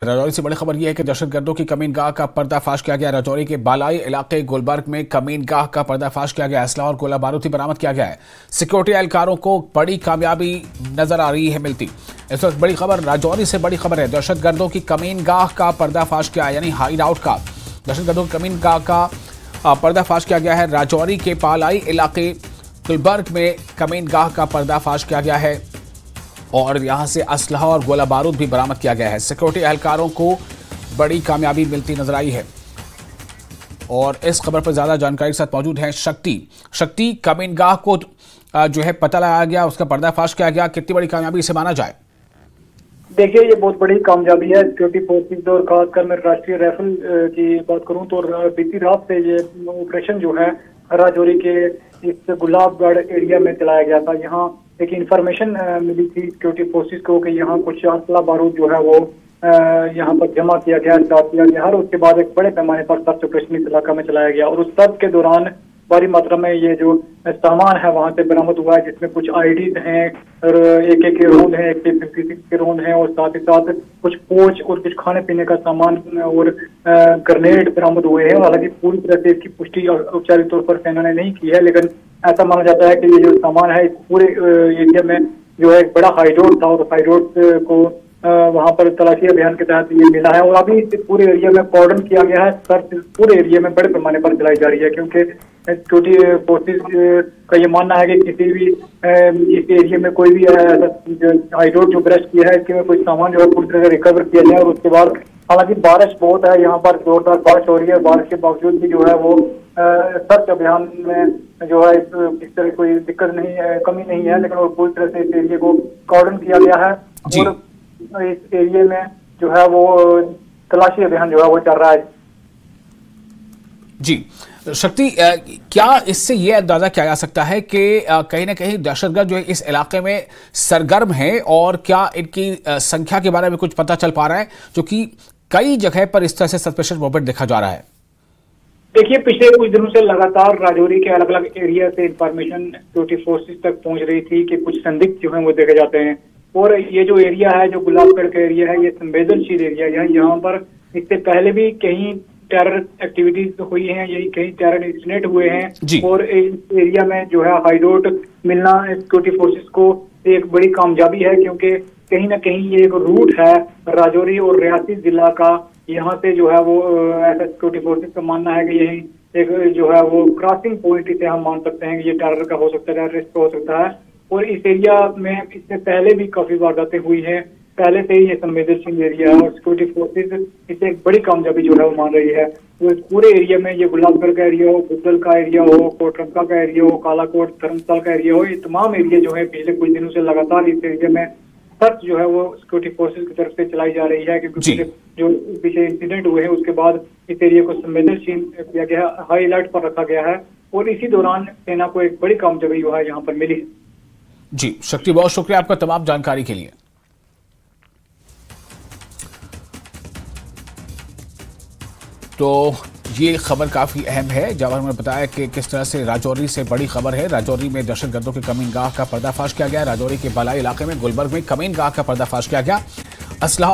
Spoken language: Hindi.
राजौरी से बड़ी खबर यह है कि दहशतगर्दों की कमीनगाह का पर्दाफाश किया गया। राजौरी के बालाई इलाके गुलबर्ग में कमीनगाह का पर्दाफाश किया गया। असला और गोला बारूद भी बरामद किया गया है। सिक्योरिटी एहलकारों को बड़ी कामयाबी नजर आ रही है मिलती। इस वक्त बड़ी खबर राजौरी से बड़ी खबर है। दहशतगर्दों की कमीनगाह का पर्दाफाश किया, यानी हाइड आउट का दहशतगर्दों की कमीनगाह का पर्दाफाश किया गया है। राजौरी के बालाई इलाके गुलबर्ग में कमीनगाह का पर्दाफाश किया गया है और यहां से असलहा और गोला बारूद भी बरामद किया गया है। सिक्योरिटी एहलकारों को बड़ी कामयाबी मिलती नजर आई है। और इस खबर पर ज्यादा जानकारी के साथ मौजूद है शक्ति। कमीनगाह को जो है पता लगाया गया, उसका पर्दाफाश किया गया। कितनी बड़ी कामयाबी इसे माना जाए? देखिए, ये बहुत बड़ी कामयाबी है सिक्योरिटी फोर्सेज और खासकर मैं राष्ट्रीय राइफल की बात करूं तो बीती रात से ये ऑपरेशन जो है राजौरी के इस गुलाबगढ़ एरिया में चलाया गया था। यहाँ एक इंफॉर्मेशन मिली थी सिक्योरिटी फोर्सेज को कि यहाँ कुछ असला बारूद जो है वो यहाँ पर जमा किया गया, स्टार्ट किया गया और उसके बाद एक बड़े पैमाने पर सर्च ऑपरेशन इस इलाका में चलाया गया और उस सर्च के दौरान भारी मात्रा में ये जो सामान है वहां से बरामद हुआ है, जिसमें कुछ आईडीज हैं और AK के रोंद हैं, AK-56 के रोंद हैं और साथ ही साथ कुछ पोच और कुछ खाने पीने का सामान और ग्रेनेड बरामद हुए हैं। हालांकि पूरी तरह से इसकी पुष्टि औपचारिक तौर पर सेना ने नहीं की है, लेकिन ऐसा माना जाता है कि ये जो सामान है इस पूरे एरिया में जो है एक बड़ा हाईरोड था और हाईरोड को वहां पर तलाशी अभियान के तहत ये मिला है और अभी इस पूरे एरिया में कॉर्डन किया गया है। सर्च पूरे एरिया में बड़े पैमाने पर चलाई जा रही है क्योंकि सिक्योरिटी फोर्सेज का ये मानना है कि किसी भी इस एरिया में कोई भी हाईरोड जो ब्रेस्ट किया है, इसके में कोई सामान जो है पूरी तरह से रिकवर किया जाए। और उसके बाद हालांकि बारिश बहुत है, यहाँ पर जोरदार बारिश हो रही है, बारिश के बावजूद भी जो है वो सर्च अभियान में जो है इस तरह कोई दिक्कत नहीं है, कमी नहीं है, लेकिन वो पूरी तरह से इस एरिया को कॉर्डन किया गया है और इस एरिया में जो है वो तलाशी अभियान जो है वो चल रहा है। जी शक्ति, क्या इससे ये अंदाजा किया जा सकता है कि कहीं ना कहीं दहशतगर्द जो है इस इलाके में सरगर्म है और क्या इनकी संख्या के बारे में कुछ पता चल पा रहा है, जो कि कई जगह पर इस तरह से सस्पिशियस मूवमेंट देखा जा रहा है? देखिए, पिछले कुछ दिनों से लगातार राजौरी के अलग अलग एरिया से इंफॉर्मेशन सिक्योरिटी फोर्सेज तक पहुंच रही थी कि कुछ संदिग्ध जो है वो देखे जाते हैं और ये जो एरिया है, जो गुलाबगढ़ का एरिया है, ये संवेदनशील एरिया है। यहाँ पर इससे पहले भी कहीं टेरर एक्टिविटीज हुई हैं, यही कई टेरर इंसिडेंट हुए हैं और इस एरिया में जो है हाईरोड मिलना सिक्योरिटी फोर्सेज को एक बड़ी कामयाबी है क्योंकि कहीं ना कहीं ये एक रूट है राजौरी और रियासी जिला का। यहाँ से जो है वो ऐसा सिक्योरिटी फोर्सेज का मानना है कि यही एक जो है वो क्रॉसिंग पॉइंट इसे हम मान सकते हैं कि ये टेरर का हो सकता है, टेररिस्ट का हो सकता है। और इस एरिया में इससे पहले भी काफी वारदातें हुई हैं, पहले से ही ये संवेदनशील एरिया है और सिक्योरिटी फोर्सेज इसे एक बड़ी कामयाबी जो है वो मान रही है। तो इस पूरे एरिया में ये गुलाबगढ़ का एरिया हो, बुद्धल का एरिया हो, कोटरंका का एरिया हो, कालाकोट धर्मस्थल का एरिया हो, ये तमाम एरिया जो है पिछले कुछ दिनों से लगातार इस एरिया में सर्च जो है वो सिक्योरिटी फोर्सेज की तरफ से चलाई जा रही है क्योंकि जो पीछे इंसिडेंट हुए हैं उसके बाद इस एरिया को संवेदनशील किया गया है, हाई अलर्ट पर रखा गया है और इसी दौरान सेना को एक बड़ी कामयाबी जो है यहाँ पर मिली है। जी शक्ति, बहुत शुक्रिया आपका तमाम जानकारी के लिए। तो ये खबर काफी अहम है। जवाहर ने बताया कि किस तरह से राजौरी से बड़ी खबर है। राजौरी में दहशतगर्दों के कमीनगाह का पर्दाफाश किया गया। राजौरी के बालाई इलाके में गुलबर्ग में कमीनगाह का पर्दाफाश किया गया। असलहा